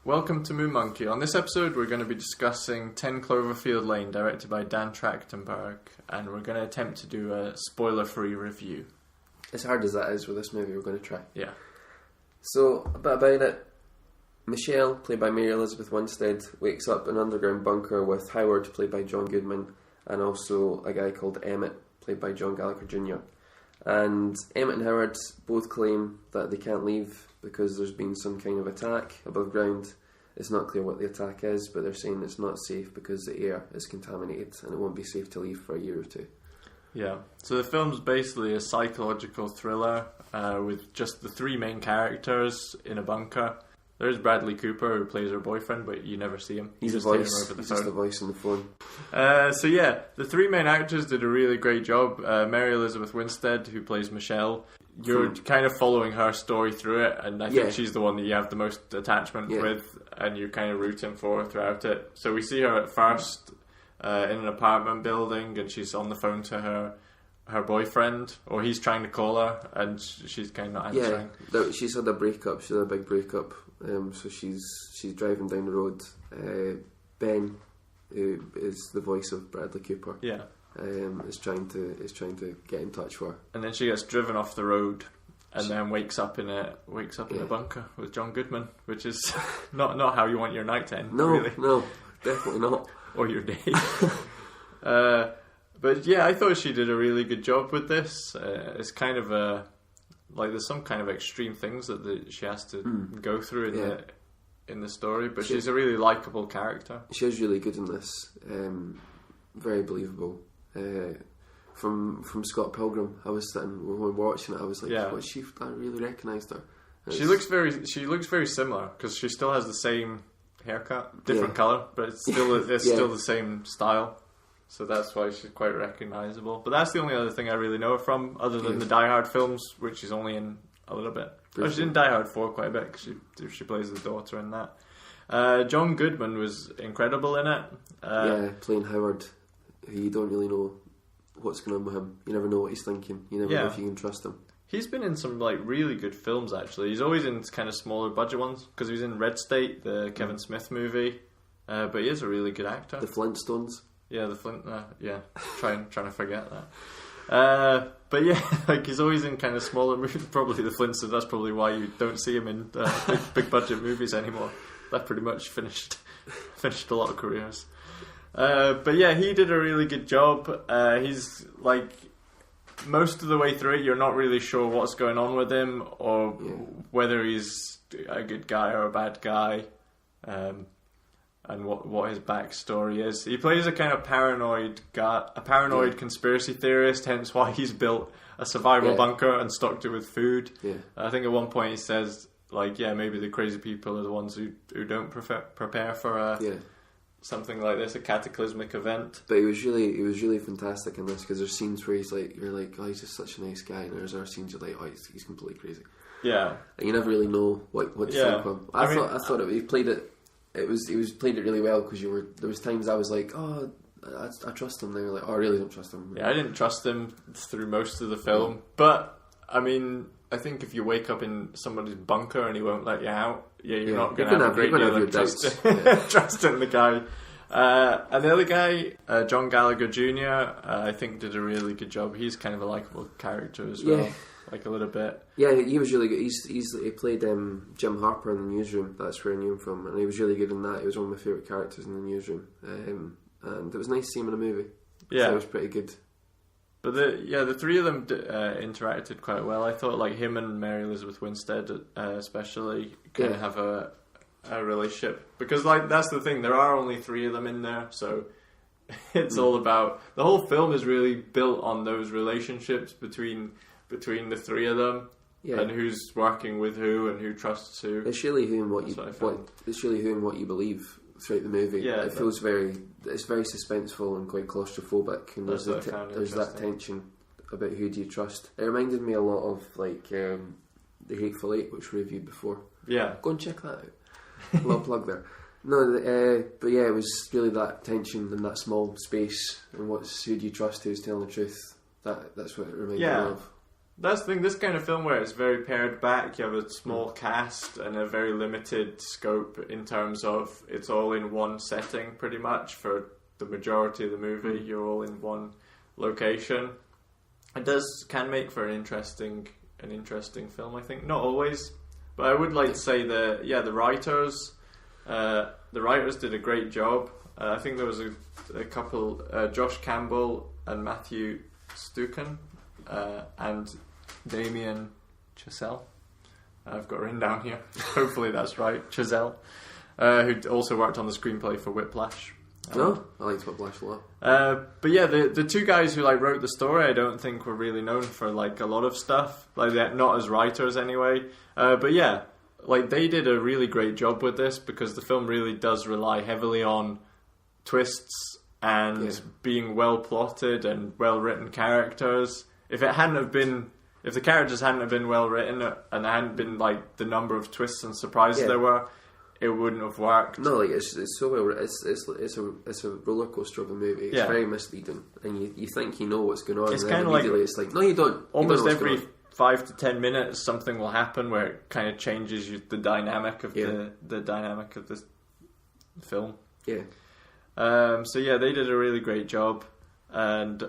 Welcome to Moon Monkey. On this episode, we're going to be discussing 10 Cloverfield Lane, directed by Dan Trachtenberg, and we're going to attempt to do a spoiler-free review. As hard as that is with this movie, we're going to try. Yeah. So, a bit about it. Michelle, played by Mary Elizabeth Winstead, wakes up in an underground bunker with Howard, played by John Goodman, and also a guy called Emmett, played by John Gallagher Jr. And Emmett and Howard both claim that they can't leave because there's been some kind of attack above ground. It's not clear what the attack is, but they're saying it's not safe because the air is contaminated and it won't be safe to leave for a year or two. Yeah, so the film's basically a psychological thriller with just the three main characters in a bunker. There's Bradley Cooper, who plays her boyfriend, but you never see him. He's a voice. He's just a voice on the phone. So yeah, the three main actors did a really great job. Mary Elizabeth Winstead, who plays Michelle, you're kind of following her story through it, and I think she's the one that you have the most attachment with, and you're kind of rooting for her throughout it. So we see her at first in an apartment building, and she's on the phone to her boyfriend, or he's trying to call her, and she's kind of not answering. Yeah, she's had a breakup. She's had a big breakup. So she's driving down the road. Ben, who is the voice of Bradley Cooper, is trying to get in touch with her. And then she gets driven off the road, and then wakes up in a bunker with John Goodman, which is not how you want your night to end. No, really. No, definitely not. Or your day. But yeah, I thought she did a really good job with this. It's kind of there's some kind of extreme things that she has to go through in the story, but she's a really likeable character. She is really good in this. Very believable. From Scott Pilgrim, I was sitting when we were watching it. I was like, "What? I really recognised her." She looks very similar because she still has the same haircut, different colour, but it's still the same style. So that's why she's quite recognisable. But that's the only other thing I really know her from, other than the Die Hard films, which she's only in a little bit. Oh, she's in Die Hard 4 quite a bit, because she plays the daughter in that. John Goodman was incredible in it. Playing Howard, who you don't really know what's going on with him. You never know what he's thinking. You never know if you can trust him. He's been in some really good films, actually. He's always in kind of smaller budget ones, because he was in Red State, the Kevin Smith movie. But he is a really good actor. The Flintstones. Yeah, the Flint. Trying to forget that. But yeah, he's always in kind of smaller movies. Probably the Flintstones. That's probably why you don't see him in big budget movies anymore. That pretty much finished a lot of careers. But yeah, he did a really good job. He's most of the way through it, you're not really sure what's going on with him or whether he's a good guy or a bad guy. And what his backstory is. He plays a kind of paranoid conspiracy theorist, hence why he's built a survival bunker and stocked it with food. Yeah. I think at one point he says, maybe the crazy people are the ones who don't prepare for something like this, a cataclysmic event. But he was really fantastic in this, because there's scenes where you're like, oh, he's just such a nice guy, and there's other scenes you're like, oh, he's completely crazy. Yeah. And you never really know what to think of him. I thought he played it. He played it really well, because there was times I was like, oh, I trust him. They were like, oh, I really don't trust him. Yeah, I didn't trust him through most of the film. But I mean, I think if you wake up in somebody's bunker and he won't let you out, you're not going to have a great deal of trust in the guy. And the other guy, John Gallagher Jr., I think did a really good job. He's kind of a likeable character as well. A little bit. Yeah, he was really good. He played Jim Harper in The Newsroom. That's where I knew him from, and he was really good in that. He was one of my favourite characters in The Newsroom, and it was nice to see him in a movie. Yeah, so it was pretty good. But the three of them interacted quite well. I thought him and Mary Elizabeth Winstead especially kind of have a relationship, because that's the thing. There are only three of them in there, so it's all about, the whole film is really built on those relationships between the three of them, and who's working with who and who trusts who. It's really who and what you believe throughout the movie. Yeah, it feels very suspenseful and quite claustrophobic, and there's that tension about who do you trust. It reminded me a lot of The Hateful Eight, which we reviewed before. Yeah, go and check that out. Little plug there. No, but yeah, it was really that tension in that small space, and who do you trust, who's telling the truth. That's what it reminded me of. That's the thing, this kind of film where it's very pared back, you have a small cast and a very limited scope in terms of it's all in one setting pretty much for the majority of the movie. You're all in one location. It can make for an interesting film, I think. Not always, but I would like to say the writers did a great job. I think there was a couple, Josh Campbell and Matthew Stucken, and Damien Chazelle. I've got written down here. Hopefully that's right. Chazelle, who also worked on the screenplay for Whiplash. I liked Whiplash a lot. But yeah, the two guys who like wrote the story, I don't think were really known for like a lot of stuff. Like they're not as writers anyway. But yeah, like they did a really great job with this because the film really does rely heavily on twists and being well plotted and well written characters. If the characters hadn't have been well written and there hadn't been like the number of twists and surprises there were, it wouldn't have worked. No, like it's so well. It's a roller coaster of a movie. It's very misleading, and you think you know what's going on. It's and kind of like it's like no, you don't. Almost every 5 to 10 minutes, something will happen where it kind of changes the dynamic of the dynamic of the film. Yeah. So yeah, they did a really great job, and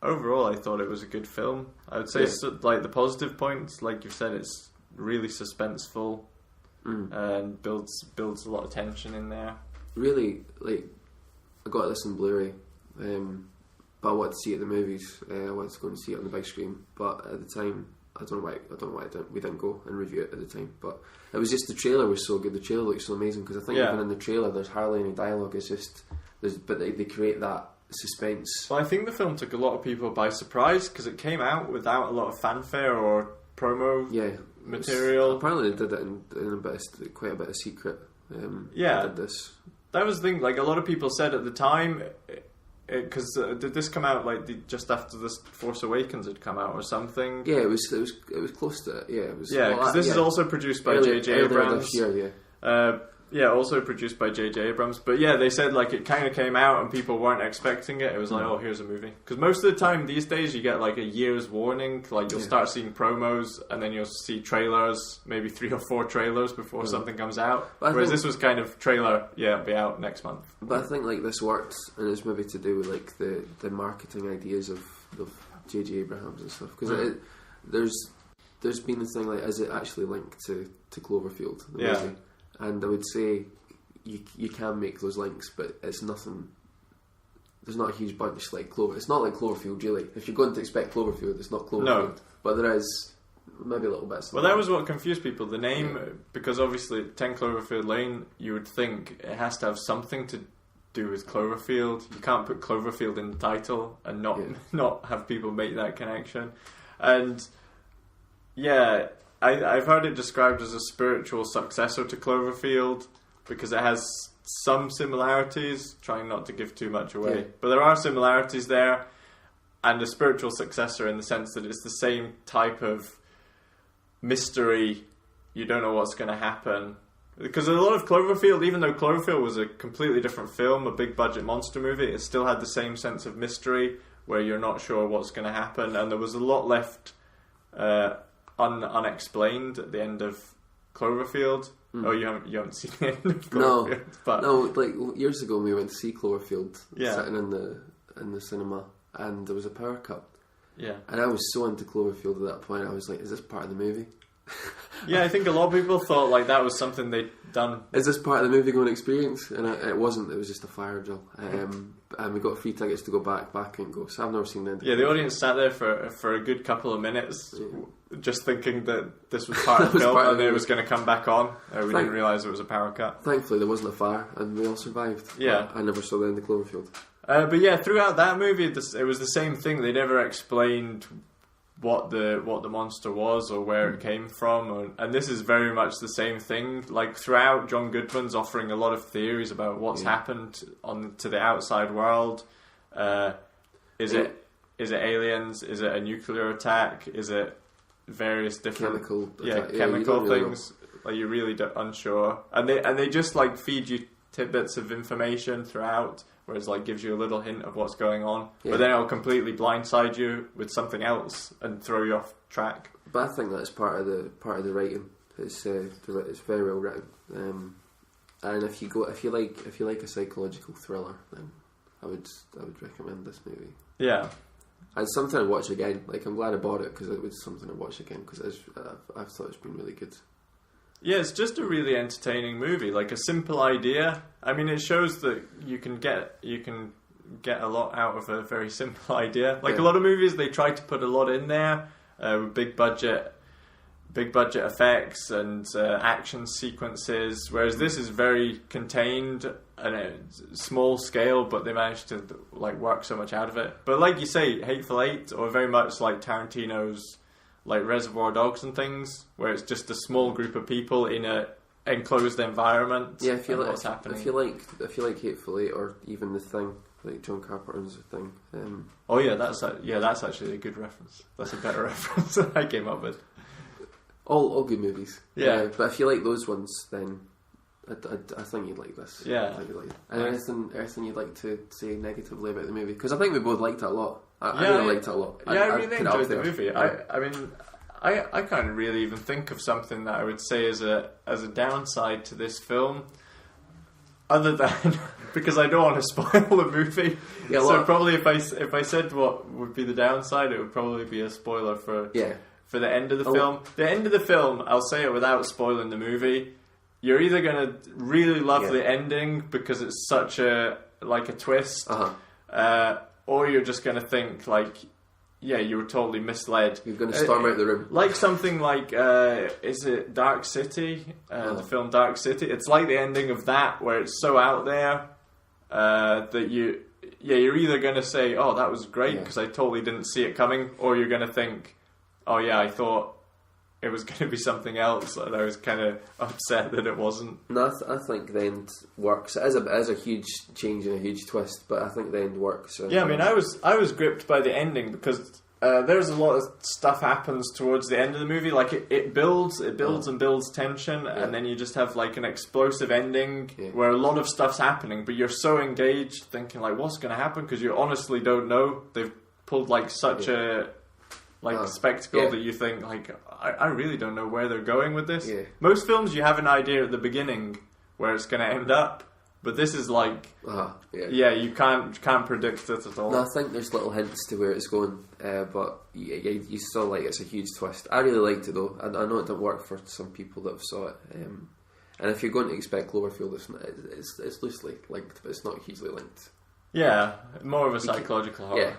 overall, I thought it was a good film. I would say like the positive points, like you said, it's really suspenseful. And builds a lot of tension in there. Really, like I got this in Blu-ray, but I wanted to see it at the movies. I wanted to go and see it on the big screen, but at the time, I don't know why we didn't go and review it at the time. But it was just the trailer was so good. The trailer looked so amazing because I think even in the trailer, there's hardly any dialogue. It's just but they create that suspense. Well, I think the film took a lot of people by surprise because it came out without a lot of fanfare or promo. Material. Apparently they did it in quite a bit of secret. Did this. That was the thing. Like a lot of people said at the time, because did this come out like just after this Force Awakens had come out or something? Yeah, it was close to it. Yeah, it was. Yeah, because this is also produced by J.J. Abrams. This year, also produced by J.J. Abrams. But yeah, they said like it kind of came out and people weren't expecting it. It was like, oh, here's a movie. Because most of the time these days you get like a year's warning. Like you'll start seeing promos and then you'll see trailers, maybe 3 or 4 trailers before something comes out. Whereas this was kind of trailer, it'll be out next month. But I think like this worked, and it's maybe to do with like the marketing ideas of J.J. Abrams and stuff. Because there's been the thing like, is it actually linked to Cloverfield? The movie? And I would say you can make those links, but it's nothing. There's not a huge bunch like Clover. It's not like Cloverfield, really. If you're going to expect Cloverfield, it's not Cloverfield. No. But there is maybe a little bit. Well, that was what confused people. The name, because obviously 10 Cloverfield Lane, you would think it has to have something to do with Cloverfield. You can't put Cloverfield in the title and not have people make that connection. And yeah. I've heard it described as a spiritual successor to Cloverfield because it has some similarities, trying not to give too much away. Yeah. But there are similarities there, and a spiritual successor in the sense that it's the same type of mystery. You don't know what's going to happen. Because a lot of Cloverfield, even though Cloverfield was a completely different film, a big budget monster movie, it still had the same sense of mystery where you're not sure what's going to happen, and there was a lot left unexplained at the end of Cloverfield. Oh, you haven't seen the end of Cloverfield? No, like years ago when we went to see Cloverfield, sitting in the cinema, and there was a power cut. Yeah, and I was so into Cloverfield at that point. I was like, "Is this part of the movie?" Yeah, I think a lot of people thought like that was something they'd done. Is this part of the movie going experience? And it wasn't. It was just a fire drill. And we got free tickets to go back and go. So I've never seen the end. Yeah, the audience sat there for a good couple of minutes, just thinking that this was part of the film and it was going to come back on. We didn't realise it was a power cut. Thankfully, there wasn't a fire, and we all survived. Yeah, I never saw the end of Cloverfield. But yeah, throughout that movie, it was the same thing. They never explained what the monster was or where it came from, and this is very much the same thing. Like throughout, John Goodman's offering a lot of theories about what's happened to the outside world. Is it aliens? Is it a nuclear attack? Is it various different chemical things? Like you're really unsure, and they just like feed you tidbits of information throughout, whereas like gives you a little hint of what's going on, but then it'll completely blindside you with something else and throw you off track. But I think that's part of the writing. It's very well written, and if you like a psychological thriller, then I would recommend this movie. Yeah. And something I'd watch again. Like, I'm glad I bought it because it was something I'd watch again because I've thought it's been really good. Yeah, it's just a really entertaining movie. Like, a simple idea. I mean, it shows that you can get a lot out of a very simple idea. Like a lot of movies, they try to put a lot in there with big budget effects and action sequences, whereas this is very contained and small scale, but they managed to like work so much out of it. But like you say, Hateful Eight, or very much like Tarantino's like Reservoir Dogs and things, where it's just a small group of people in a enclosed environment. Yeah, if you like, what's happening. If you like Hateful Eight, or even The Thing, like John Carpenter's The Thing. That's actually a good reference. That's a better reference than I came up with. All good movies. Yeah. But if you like those ones, then I think you'd like this. Yeah. I think you'd like it. And anything you'd like to say negatively about the movie? Because I think we both liked it a lot. I really liked it a lot. I really enjoyed the movie. I mean, I can't really even think of something that I would say as a downside to this film, other than because I don't want to spoil the movie. Yeah, so probably if I said what would be the downside, it would probably be a spoiler for the end of the film. The end of the film, I'll say it without spoiling the movie. You're either going to really love the ending because it's such a twist, or you're just going to think like, yeah, you were totally misled. You're going to storm out the room. Like something like, is it Dark City? The film Dark City. It's like the ending of that, where it's so out there that you're either going to say, oh, that was great because I totally didn't see it coming, or you're going to think, oh yeah, I thought it was going to be something else, and I was kind of upset that it wasn't. No, I think the end works. It is a huge change and a huge twist, but I think the end works. Yeah, I mean, I was gripped by the ending because there's a lot of stuff happens towards the end of the movie. Like it builds and builds tension, and then you just have like an explosive ending where a lot of stuff's happening, but you're so engaged, thinking like, what's going to happen? Because you honestly don't know. They've pulled like such a spectacle that you think like, I really don't know where they're going with this. Most films you have an idea at the beginning where it's going to end up, but this is like you can't predict it at all. No, I think there's little hints to where it's going, but you still like it's a huge twist. I really liked it though. I know it didn't work for some people that have saw it, and if you're going to expect Cloverfield, it's loosely linked, but it's not hugely linked. Yeah, more of a psychological horror. Yeah.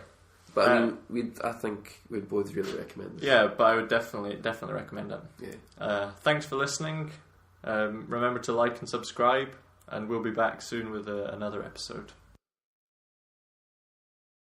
But I mean, I think we'd both really recommend this. Yeah, but I would definitely recommend it. Yeah. Thanks for listening. Remember to like and subscribe, and we'll be back soon with another episode.